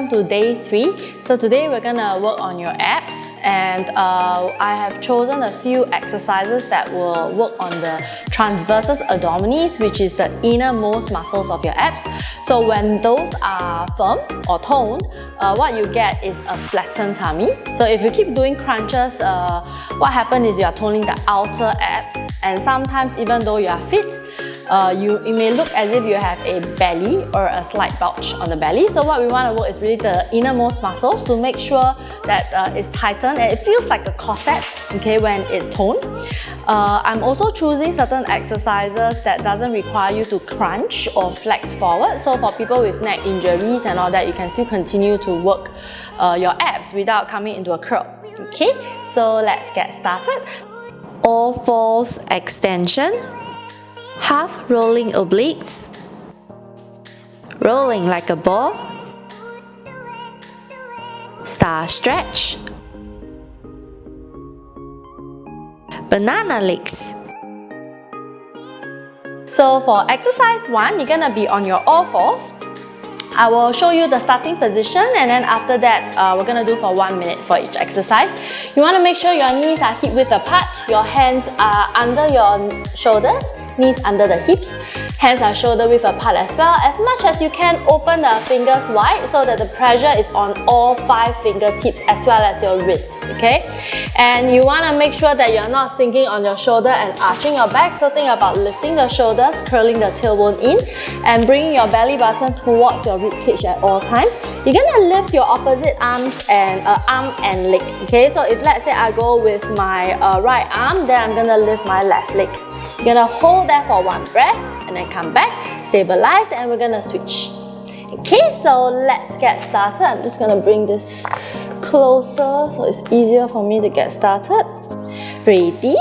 welcome to day 3. So today we're gonna work on your abs, and I have chosen a few exercises that will work on the transversus abdominis, which is the innermost muscles of your abs. So when those are firm or toned, what you get is a flattened tummy. So if you keep doing crunches, what happens is you are toning the outer abs, and sometimes even though you are fit, it may look as if you have a belly or a slight bulge on the belly. So what we want to work is really the innermost muscles to make sure that it's tightened and it feels like a corset, okay, when it's toned. I'm also choosing certain exercises that doesn't require you to crunch or flex forward. So for people with neck injuries and all that, you can still continue to work your abs without coming into a curl. Okay, so let's get started. All fours extension. Half rolling obliques, rolling like a ball, star stretch, banana legs. So for exercise 1, you're gonna be on your all fours. I will show you the starting position, and then after that we're gonna do for 1 minute for each exercise. You want to make sure your knees are hip width apart, your hands are under your shoulders, knees under the hips, hands are shoulder width apart as well. As much as you can, open the fingers wide so that the pressure is on all 5 fingertips as well as your wrist, okay? And you want to make sure that you're not sinking on your shoulder and arching your back, so think about lifting the shoulders, curling the tailbone in, and bringing your belly button towards your rib cage at all times. You're gonna lift your opposite arms and arm and leg, okay? So if let's say I go with my right arm, then I'm gonna lift my left leg. You're gonna hold there for 1 breath and then come back, stabilize, and we're gonna switch. Okay, so let's get started. I'm just gonna bring this closer so it's easier for me to get started. Ready?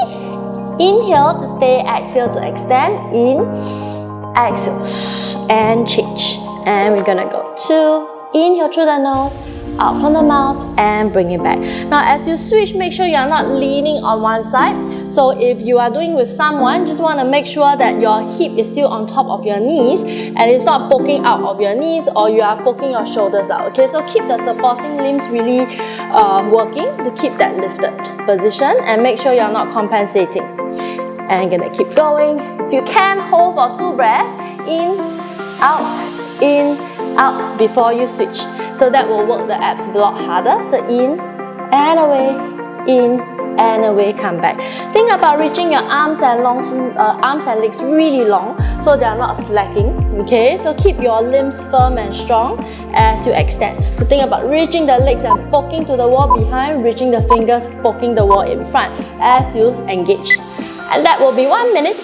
Inhale to stay, exhale to extend, in, exhale, and change. And we're gonna go 2, inhale through the nose, out from the mouth, and bring it back. Now as you switch, make sure you're not leaning on one side. So if you are doing with someone, just want to make sure that your hip is still on top of your knees and it's not poking out of your knees, or you are poking your shoulders out, okay? So keep the supporting limbs really working to keep that lifted position, and make sure you're not compensating. And gonna keep going. If you can, hold for 2 breaths, in, out before you switch. So that will work the abs a lot harder. So in and away, in and away, come back. Think about reaching your arms and legs really long so they are not slacking, okay? So keep your limbs firm and strong as you extend. So think about reaching the legs and poking to the wall behind, reaching the fingers, poking the wall in front as you engage. And that will be 1 minute.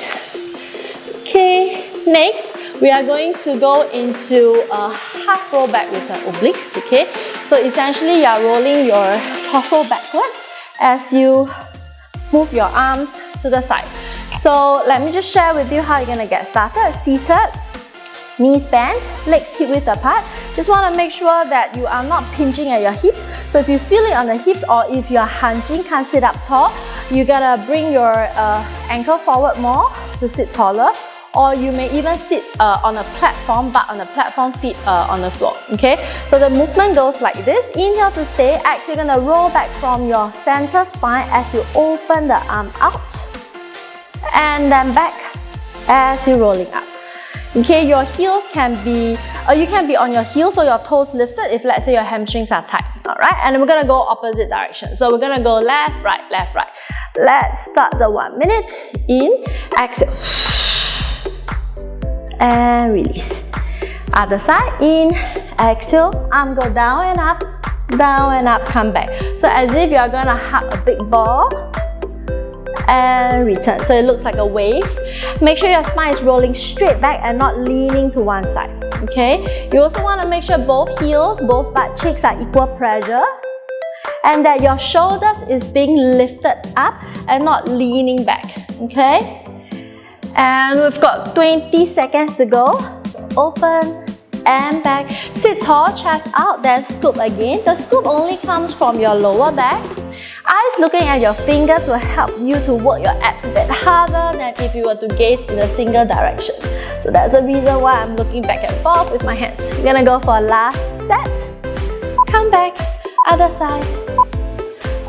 Okay, next we are going to go into a half roll back with the obliques, okay? So essentially you are rolling your torso backwards as you move your arms to the side. So let me just share with you how you're gonna get started. Seated, knees bent, legs hip width apart. Just want to make sure that you are not pinching at your hips. So if you feel it on the hips, or if you are hunching, can't sit up tall, you gotta bring your ankle forward more to sit taller. Or you may even sit on a platform, but on the platform, feet on the floor, okay? So the movement goes like this. Inhale to stay, exhale, you're gonna roll back from your center spine as you open the arm out. And then back as you're rolling up. Okay, your heels can be, you can be on your heels or your toes lifted if let's say your hamstrings are tight, alright? And then we're gonna go opposite direction. So we're gonna go left, right, left, right. Let's start the 1 minute. In, exhale. And release. Other side, in, exhale, arm go down and up, come back. So as if you are gonna hug a big ball and return. So it looks like a wave. Make sure your spine is rolling straight back and not leaning to one side, okay? You also want to make sure both heels, both butt cheeks are equal pressure, and that your shoulders is being lifted up and not leaning back, okay? And we've got 20 seconds to go. Open and back. Sit tall, chest out, then scoop again. The scoop only comes from your lower back. Eyes looking at your fingers will help you to work your abs a bit harder than if you were to gaze in a single direction. So that's the reason why I'm looking back and forth with my hands. We're gonna go for a last set. come back, other side,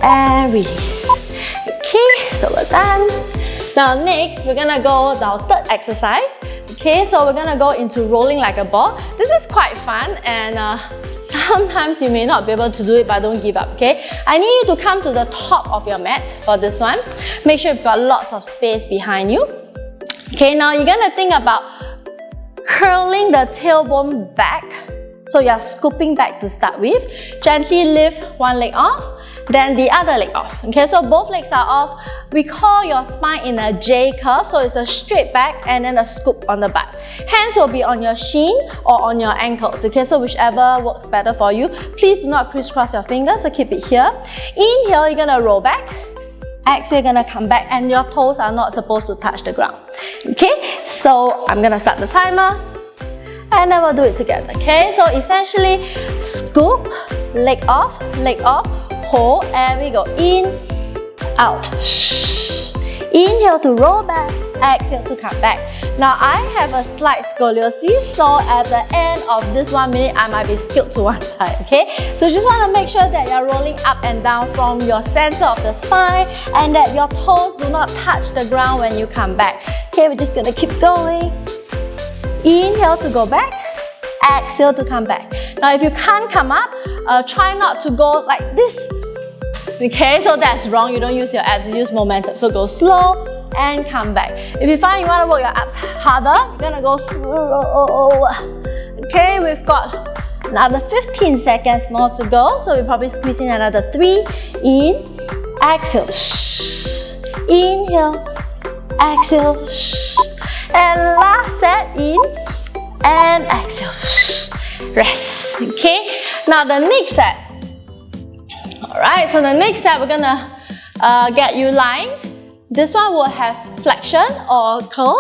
and release. Okay, so we're done. Now next, we're gonna go to our third exercise. Okay, so we're gonna go into rolling like a ball. This is quite fun, and sometimes you may not be able to do it, but don't give up, okay? I need you to come to the top of your mat for this one. Make sure you've got lots of space behind you. Okay, now you're gonna think about curling the tailbone back. So you're scooping back to start with. Gently lift one leg off, then the other leg off. Okay, so both legs are off. We call your spine in a J curve, so it's a straight back and then a scoop on the butt. Hands will be on your shin or on your ankles. Okay, so whichever works better for you. Please do not crisscross your fingers, so keep it here. Inhale, you're gonna roll back. Exhale, you're gonna come back, and your toes are not supposed to touch the ground. Okay, so I'm gonna start the timer. And then we'll do it together, okay? So essentially, scoop, leg off, hold, and we go in, out. Inhale to roll back, exhale to come back. Now I have a slight scoliosis, so at the end of this 1 minute, I might be skewed to one side, okay? So just want to make sure that you're rolling up and down from your center of the spine and that your toes do not touch the ground when you come back. Okay, we're just gonna keep going. Inhale to go back, exhale to come back. Now if you can't come up, try not to go like this. Okay, so that's wrong. You don't use your abs, you use momentum. So go slow and come back. If you find you want to work your abs harder, you're gonna go slow. Okay, we've got another 15 seconds more to go. So we'll probably squeeze in another 3. In, exhale. Inhale, exhale. And last set, in and exhale. Rest. Okay, now the next set. Alright, so the next set we're gonna get you lying. This one will have flexion or curl.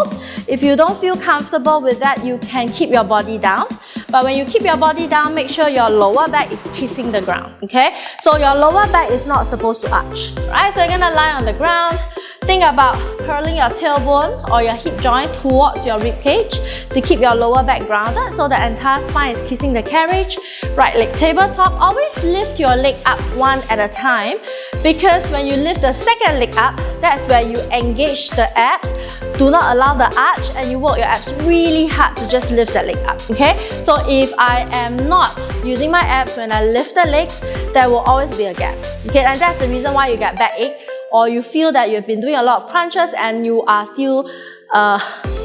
If you don't feel comfortable with that, you can keep your body down. But when you keep your body down, make sure your lower back is kissing the ground, okay? So your lower back is not supposed to arch, right? So you're gonna lie on the ground. Think about curling your tailbone or your hip joint towards your rib cage to keep your lower back grounded so the entire spine is kissing the carriage. Right leg tabletop. Always lift your leg up one at a time, because when you lift the second leg up, that's where you engage the abs. Do not allow the arch, and you work your abs really hard to just lift that leg up, okay? So if I am not using my abs when I lift the legs, there will always be a gap, okay? And that's the reason why you get backache, or you feel that you've been doing a lot of crunches and you are still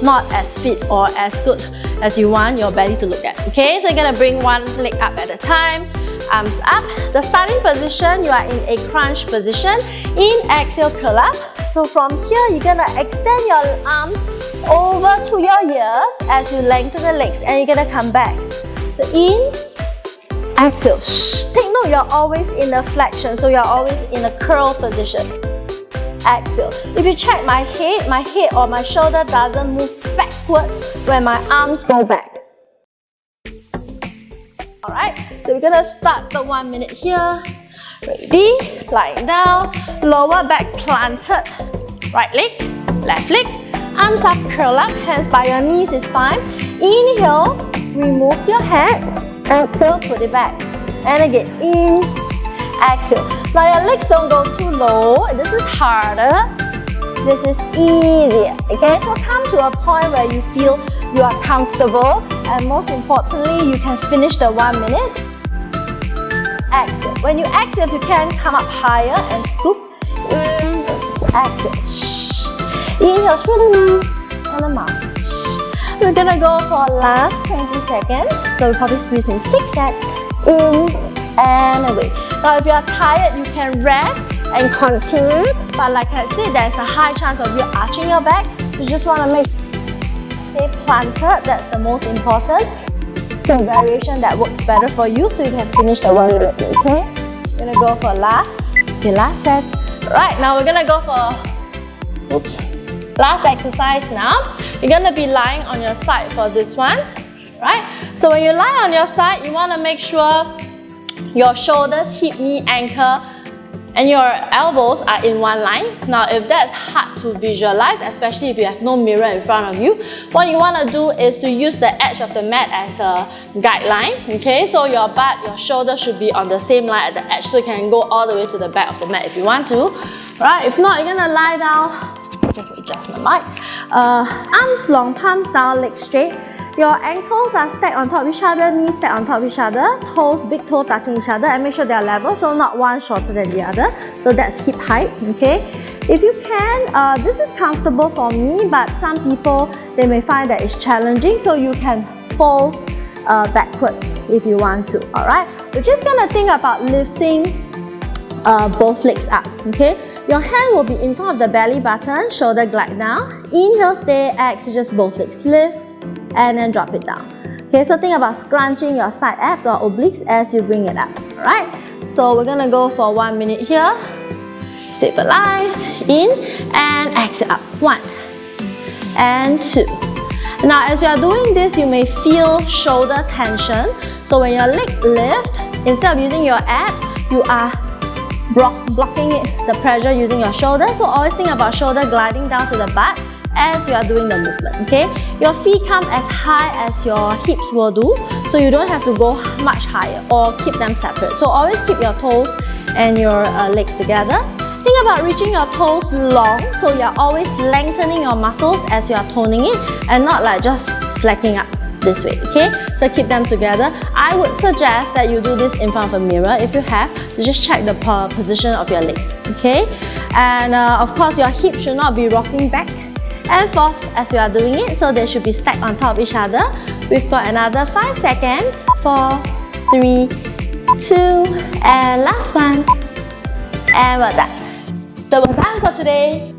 not as fit or as good as you want your belly to look at. Okay, so you're gonna bring one leg up at a time, arms up. The starting position, you are in a crunch position. In, exhale, curl up. So from here, you're gonna extend your arms over to your ears as you lengthen the legs, and you're gonna come back. So in, exhale. Take note, you're always in a flexion, so you're always in a curl position. Exhale. If you check my head or my shoulder doesn't move backwards when my arms go back. Alright, so we're gonna start the 1 minute here. Ready? Lying down, lower back planted. Right leg, left leg. Arms up, curl up, hands by your knees is fine. Inhale, remove your head. Exhale, put it back. And again, in, exhale. Now your legs don't go too low. This is harder. This is easier. Okay, so come to a point where you feel you are comfortable, and most importantly, you can finish the 1 minute. Exhale. When you exhale, if you can, come up higher and scoop. In, exhale. Inhale through the nose and the mouth. We're gonna go for last 20 seconds. So we'll probably squeeze in 6 sets. In and away. Now if you are tired, you can rest and continue. But like I said, there's a high chance of you arching your back. You just want to make stay planted. That's the most important. So variation that works better for you, so you can finish the 1 minute. Okay? We're gonna go for last set. Right, now we're gonna go for last exercise now. You're gonna be lying on your side for this one. Right? So when you lie on your side, you want to make sure your shoulders, hip, knee, ankle and your elbows are in one line. Now, if that's hard to visualize, especially if you have no mirror in front of you, what you want to do is to use the edge of the mat as a guideline, okay? So your butt, your shoulder should be on the same line at the edge, so you can go all the way to the back of the mat if you want to. Right? If not, you're gonna lie down. Just adjust my mic. Arms long, palms down, legs straight. Your ankles are stacked on top of each other, knees stacked on top of each other, toes, big toe touching each other, and make sure they are level, so not one shorter than the other. So that's hip height, okay? If you can, this is comfortable for me, but some people, they may find that it's challenging, so you can fold backwards if you want to, alright? We're just gonna think about lifting both legs up, okay? Your hand will be in front of the belly button, shoulder glide down. Inhale, stay, exhale, just both legs lift, and then drop it down. Okay, so think about scrunching your side abs or obliques as you bring it up, alright? So we're gonna go for 1 minute here. Stabilize, in, and exhale up. 1, and 2. Now, as you are doing this, you may feel shoulder tension. So when your leg lift, instead of using your abs, you are blocking the pressure using your shoulder. So always think about shoulder gliding down to the butt as you are doing the movement, okay? Your feet come as high as your hips will do, so you don't have to go much higher or keep them separate. So always keep your toes and your legs together. Think about reaching your toes long, so you're always lengthening your muscles as you are toning it and not like just slacking up this way, okay? So keep them together. I would suggest that you do this in front of a mirror. If you have, just check the position of your legs, okay? And of course, your hips should not be rocking back and forth as you are doing it, so they should be stacked on top of each other. We've got another 5 seconds. 4, 3, 2, and last one. And we're done. So we're done for today.